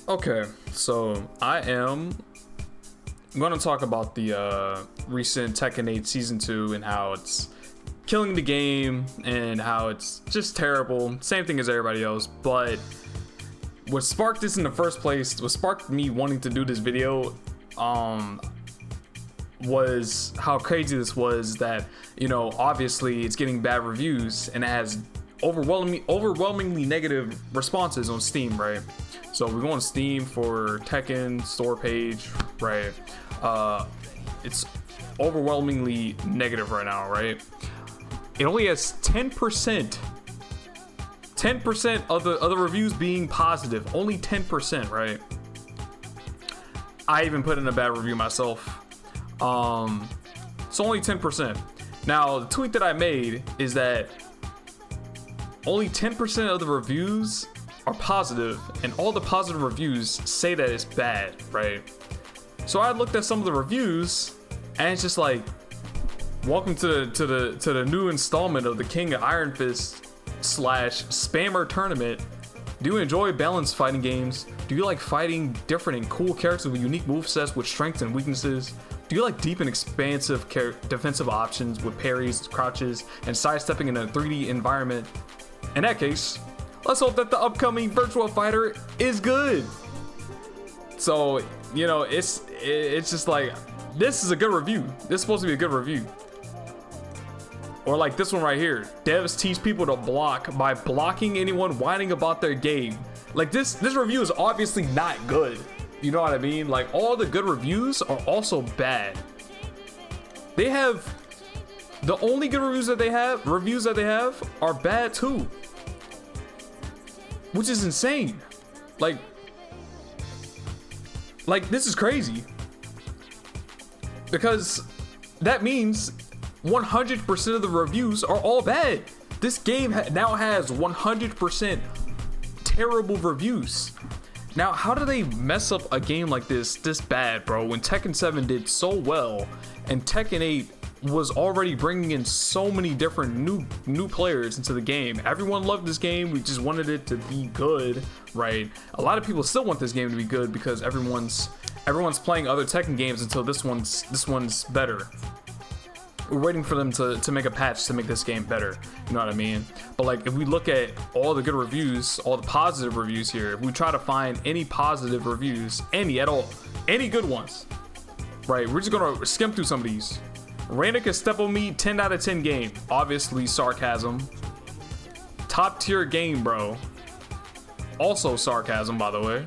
Okay, so I am going to talk about the recent Tekken 8 Season 2 and how it's killing the game and how it's just terrible. Same thing as everybody else, but what sparked this in the first place, what sparked me wanting to do this video, was how crazy this was that, you know, obviously it's getting bad reviews and it has overwhelmingly negative responses on Steam, right? So we go on Steam for Tekken store page, right? It's overwhelmingly negative right now, right? It only has 10% of the reviews being positive. Only 10%, right? I even put in a bad review myself. It's only 10%. Now, the tweet that I made is that only 10% of the reviews are positive, and all the positive reviews say that it's bad, right? So I looked at some of the reviews, and it's just like, welcome to the new installment of the King of Iron Fist / Spammer tournament. Do you enjoy balanced fighting games? Do you like fighting different and cool characters with unique movesets with strengths and weaknesses? Do you like deep and expansive defensive options with parries, crouches, and sidestepping in a 3D environment? In that case, let's hope that the upcoming Virtua Fighter is good. So, you know, it's just like, this is a good review. This is supposed to be a good review. Or like this one right here. Devs teach people to block by blocking anyone whining about their game. Like this review is obviously not good. You know what I mean? Like, all the good reviews are also bad. They have, the only good reviews that they have are bad too. Which is insane. Like this is crazy. Because that means 100% of the reviews are all bad. This game now has 100% terrible reviews. Now, how do they mess up a game like this bad, bro? When Tekken 7 did so well, and Tekken 8 was already bringing in so many different new players into the game. Everyone loved this game. We just wanted it to be good, right? A lot of people still want this game to be good because everyone's playing other Tekken games until this one's better. We're waiting for them to make a patch to make this game better. You know what I mean? But like, if we look at all the good reviews, all the positive reviews here, if we try to find any positive reviews, any at all, any good ones, right? We're just gonna skim through some of these. Raina can step on me, 10 out of 10 game. Obviously sarcasm. Top tier game, bro. Also sarcasm, by the way.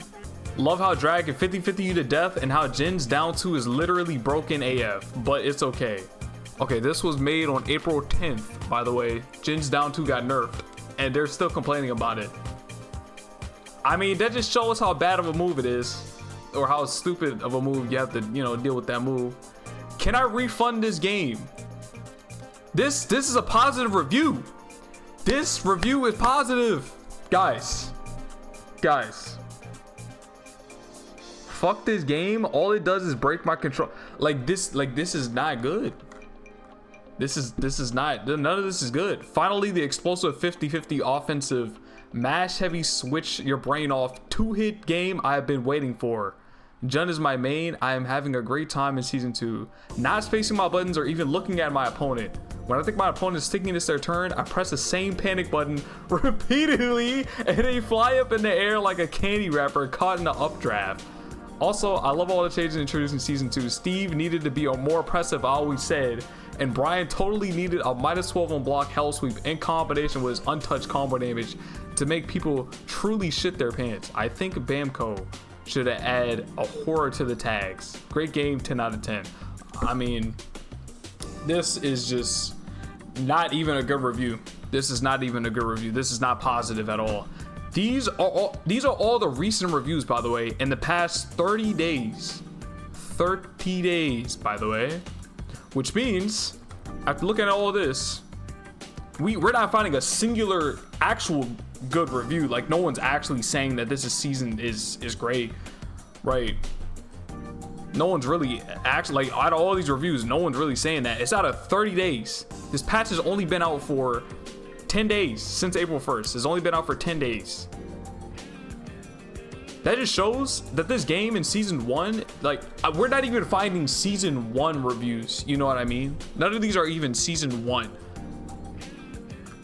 Love how Drag can 50-50 you to death and how Jin's down 2 is literally broken AF, but it's okay. Okay, this was made on April 10th, by the way. Jin's down 2 got nerfed, and they're still complaining about it. I mean, that just shows how bad of a move it is, or how stupid of a move you have to, you know, deal with that move. Can I refund this game? This is a positive review. This review is positive. Guys. Fuck this game. All it does is break my control. Like this is not good. This is not, none of this is good. Finally, the explosive 50-50 offensive mash heavy switch your brain off 2-hit game I have been waiting for. Jun is my main. I am having a great time in season 2. Not spacing my buttons or even looking at my opponent. When I think my opponent is thinking it's their turn, I press the same panic button repeatedly and they fly up in the air like a candy wrapper caught in an updraft. Also, I love all the changes introduced in season 2. Steve needed to be a more oppressive, I always said, and Brian totally needed a -12 on block hell sweep in combination with his untouched combo damage to make people truly shit their pants. I think Bamco should have added a horror to the tags. Great game, 10 out of 10. I mean, this is just not even a good review. This is not even a good review. This is not positive at all. These are all the recent reviews, by the way, in the past 30 days. 30 days, by the way. Which means, after looking at all of this, we're not finding a singular actual good review. Like, no one's actually saying that this season is great, right? No one's really actually, like, out of all these reviews, no one's really saying that. It's out of 30 days. This patch has only been out for 10 days since April 1st. It's only been out for 10 days. That just shows that this game in season 1, like, we're not even finding season 1 reviews. You know what I mean? None of these are even season 1.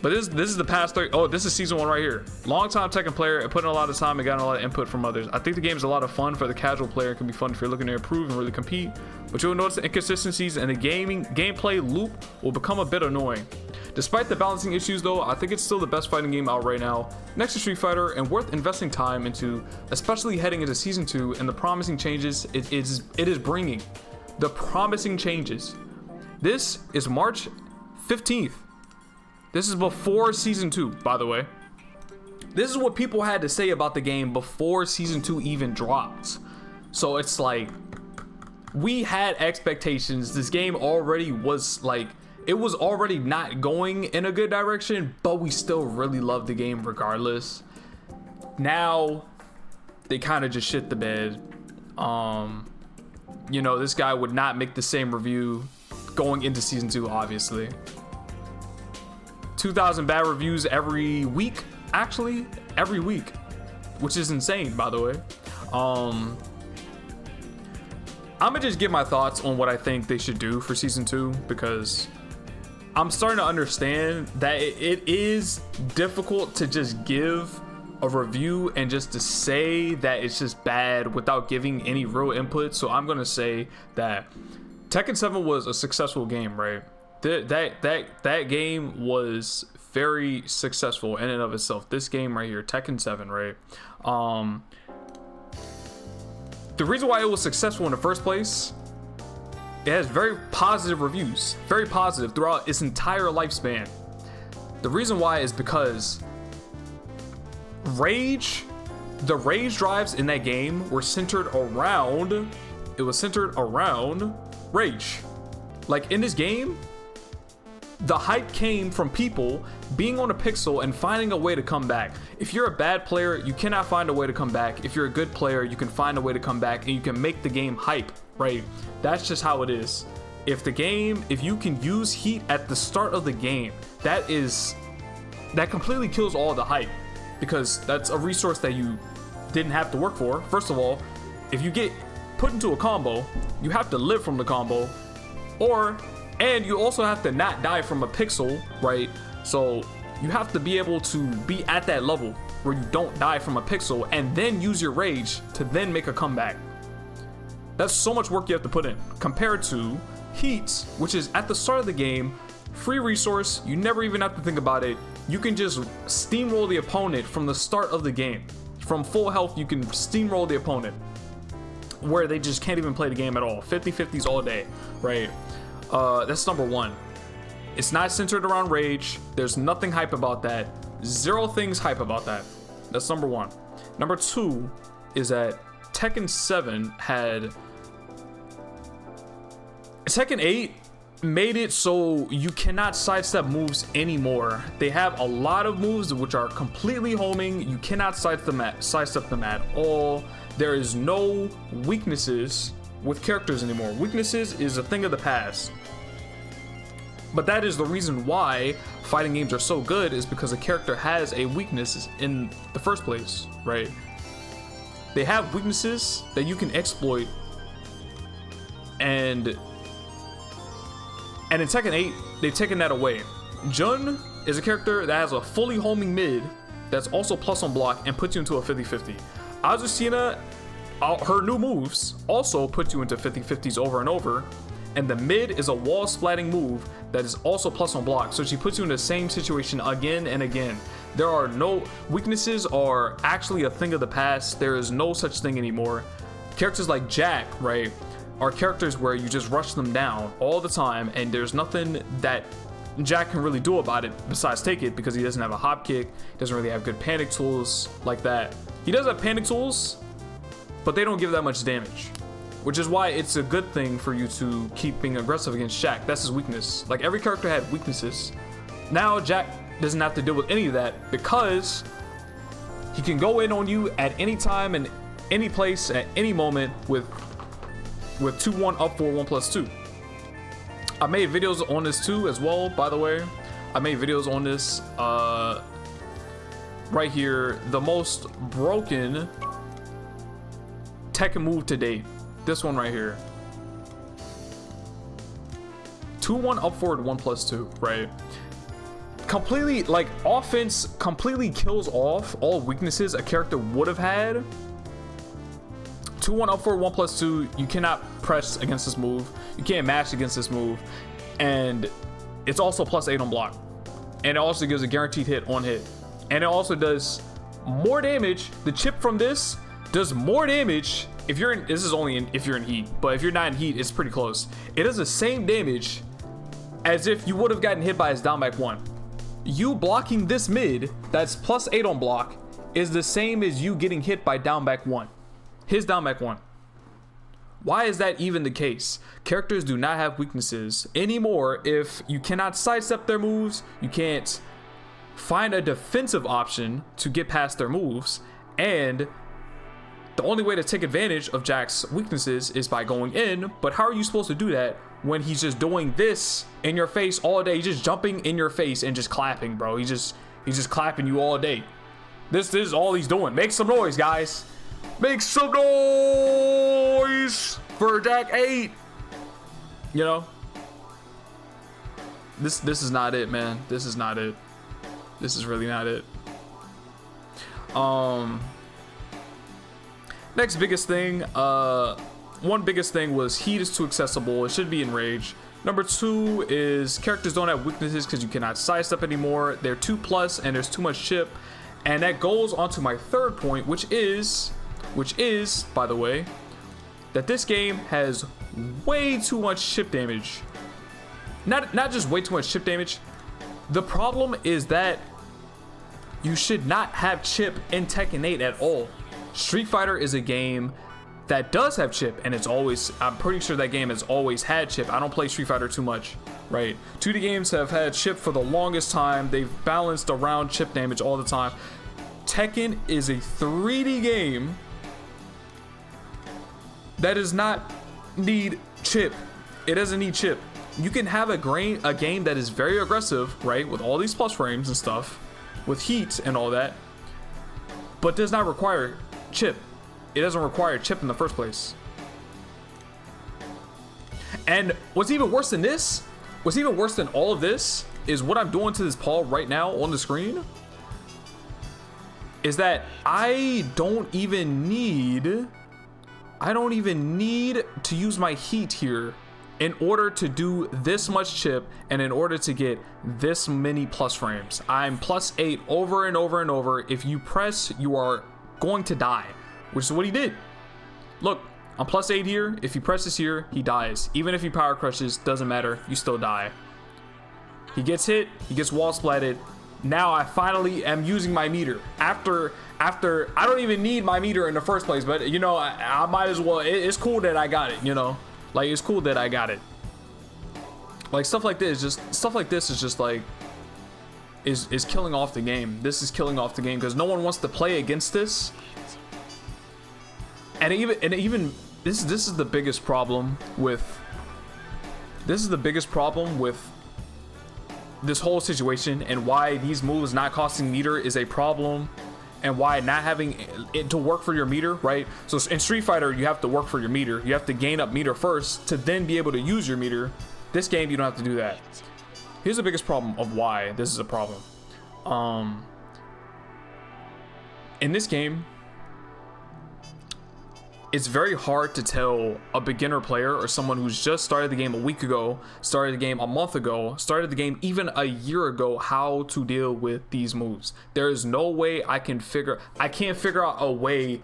But this is the past 30. Oh, this is season 1 right here. Long-time Tekken player, put in a lot of time and got a lot of input from others. I think the game is a lot of fun for the casual player. It can be fun if you're looking to improve and really compete. But you'll notice the inconsistencies and the gameplay loop will become a bit annoying. Despite the balancing issues though, I think it's still the best fighting game out right now, next to Street Fighter, and worth investing time into, especially heading into season 2 and the promising changes it is bringing. The promising changes. This is March 15th. This is before season 2, by the way. This is what people had to say about the game before season 2 even dropped. So it's like, we had expectations. This game already was like, it was already not going in a good direction, but we still really loved the game regardless. Now, they kind of just shit the bed. You know, this guy would not make the same review going into season 2, obviously. 2,000 bad reviews every week, actually, every week, which is insane, by the way. I'm gonna just give my thoughts on what I think they should do for season 2, because I'm starting to understand that it is difficult to just give a review and just to say that it's just bad without giving any real input. So I'm gonna say that Tekken 7 was a successful game, right? That game was very successful in and of itself. This game right here, Tekken 7, right? The reason why it was successful in the first place, it has very positive reviews, very positive throughout its entire lifespan. The reason why is because the rage drives in that game were centered around, rage. Like in this game, the hype came from people being on a pixel and finding a way to come back. If you're a bad player, you cannot find a way to come back. If you're a good player, you can find a way to come back and you can make the game hype, right? That's just how it is. If you can use heat at the start of the game, that completely kills all the hype, because that's a resource that you didn't have to work for. First of all, if you get put into a combo, you have to live from the combo, and you also have to not die from a pixel, right? So you have to be able to be at that level where you don't die from a pixel and then use your rage to then make a comeback. That's so much work you have to put in compared to heat, which is at the start of the game, free resource. You never even have to think about it. You can just steamroll the opponent from the start of the game. From full health, you can steamroll the opponent where they just can't even play the game at all. 50-50s all day, right? That's number one. It's not centered around rage. There's nothing hype about that. Zero things hype about that. That's number one. Number two is that Tekken 7 had... Tekken 8 made it so you cannot sidestep moves anymore. They have a lot of moves which are completely homing. You cannot sidestep them at all. There is no weaknesses with characters anymore. Weaknesses is a thing of the past. But that is the reason why fighting games are so good, is because a character has a weakness in the first place, right? They have weaknesses that you can exploit, and in Tekken 8, they've taken that away. Jun is a character that has a fully homing mid that's also plus on block and puts you into a 50-50. Azucena, her new moves also put you into 50-50s over and over, and the mid is a wall splatting move that is also plus on block, so she puts you in the same situation again and again. There are no weaknesses, are actually a thing of the past. There is no such thing anymore. Characters like Jack, right, are characters where you just rush them down all the time, and there's nothing that Jack can really do about it besides take it, because he doesn't have a hop kick, doesn't really have good panic tools like that. He does have panic tools, but they don't give that much damage, which is why it's a good thing for you to keep being aggressive against Jack. That's his weakness. Like, every character had weaknesses. Now Jack doesn't have to deal with any of that, because he can go in on you at any time and any place at any moment with 2-1 up for 1+2. I made videos on this too as well, by the way. I made videos on this right here. The most broken Tekken move to date. This one right here. 2-1 up forward 1+2, right? Completely, like, offense completely kills off all weaknesses a character would have had. 2-1 up forward 1+2. You cannot press against this move. You can't mash against this move. And it's also +8 on block. And it also gives a guaranteed hit on hit. And it also does more damage. The chip from this does more damage if you're in, this is only if you're in heat, but if you're not in heat, it's pretty close. It does the same damage as if you would have gotten hit by his down back 1. You blocking this mid that's +8 on block is the same as you getting hit by down back 1. His down back 1. Why is that even the case? Characters do not have weaknesses anymore. If you cannot sidestep their moves, you can't find a defensive option to get past their moves, and the only way to take advantage of Jack's weaknesses is by going in. But how are you supposed to do that when he's just doing this in your face all day? He's just jumping in your face and just clapping, bro. He's just clapping you all day. This is all he's doing. Make some noise, guys. Make some noise for Jack 8. You know, this is not it, man. This is not it. This is really not it. Next biggest thing, one biggest thing was heat is too accessible. It should be in rage. Number 2 is characters don't have weaknesses because you cannot sidestep anymore. They're 2+ and there's too much chip. And that goes on to my third point, which is, by the way, that this game has way too much chip damage. Not just way too much chip damage. The problem is that you should not have chip in Tekken 8 at all. Street Fighter is a game that does have chip, and it's always, I'm pretty sure that game has always had chip. I don't play Street Fighter too much, right? 2D games have had chip for the longest time. They've balanced around chip damage all the time. Tekken is a 3D game that does not need chip. It doesn't need chip. You can have a game that is very aggressive, right, with all these plus frames and stuff, with heat and all that, but does not require chip. It doesn't require chip in the first place. And what's even worse than this, what's even worse than all of this, is what I'm doing to this paw right now on the screen, is that I don't even need to use my heat here in order to do this much chip and in order to get this many plus frames. I'm +8 over and over and over. If you press, you are going to die, which is what he did. Look, I'm +8 here. If he presses here, he dies. Even if he power crushes, doesn't matter, you still die. He gets hit, he gets wall splatted. Now I finally am using my meter. After I don't even need my meter in the first place, but you know, I might as well. It's cool that I got it, you know? Like, it's cool that I got it. Like, stuff like this is just like, is killing off the game. This is killing off the game because no one wants to play against this. And even this is the biggest problem with this whole situation, and why these moves not costing meter is a problem, and why not having it to work for your meter, right? So in Street Fighter, you have to work for your meter. You have to gain up meter first to then be able to use your meter. This game, you don't have to do that. Here's the biggest problem of why this is a problem. In this game, it's very hard to tell a beginner player or someone who's just started the game a week ago, started the game a month ago, started the game even a year ago, how to deal with these moves. There is no way I can't figure out a way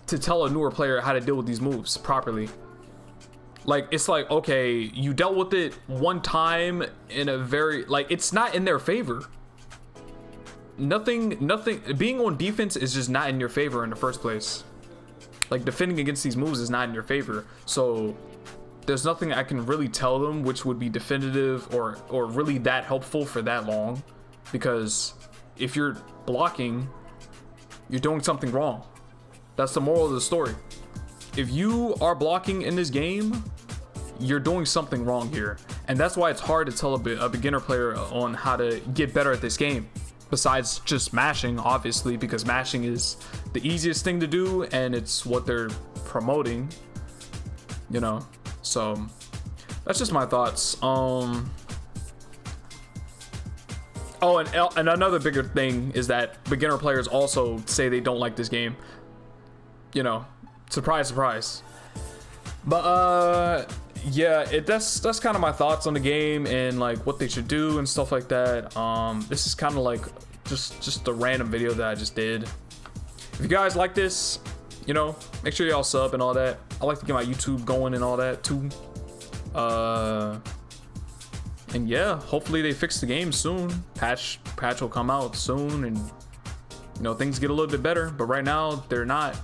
to tell a newer player how to deal with these moves properly. Like, it's like, okay, you dealt with it one time in a very, like, it's not in their favor. Nothing, being on defense is just not in your favor in the first place. Like, defending against these moves is not in your favor. So there's nothing I can really tell them which would be definitive or really that helpful for that long. Because if you're blocking, you're doing something wrong. That's the moral of the story. If you are blocking in this game, you're doing something wrong here. And that's why it's hard to tell a beginner player on how to get better at this game. besides just mashing, obviously, because mashing is the easiest thing to do and it's what they're promoting, you know. So that's just my thoughts. Oh, and another bigger thing is that beginner players also say they don't like this game, you know. Surprise, surprise. But yeah, that's kind of my thoughts on the game and like what they should do and stuff like that. This is kind of like just a random video that I just did. If you guys like this, you know, make sure y'all sub and all that. I like to get my YouTube going and all that too. And yeah, hopefully they fix the game soon. Patch will come out soon, and you know, things get a little bit better. But right now they're not.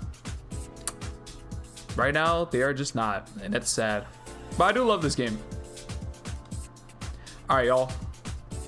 Right now they are just not, and that's sad. But I do love this game. All right, y'all.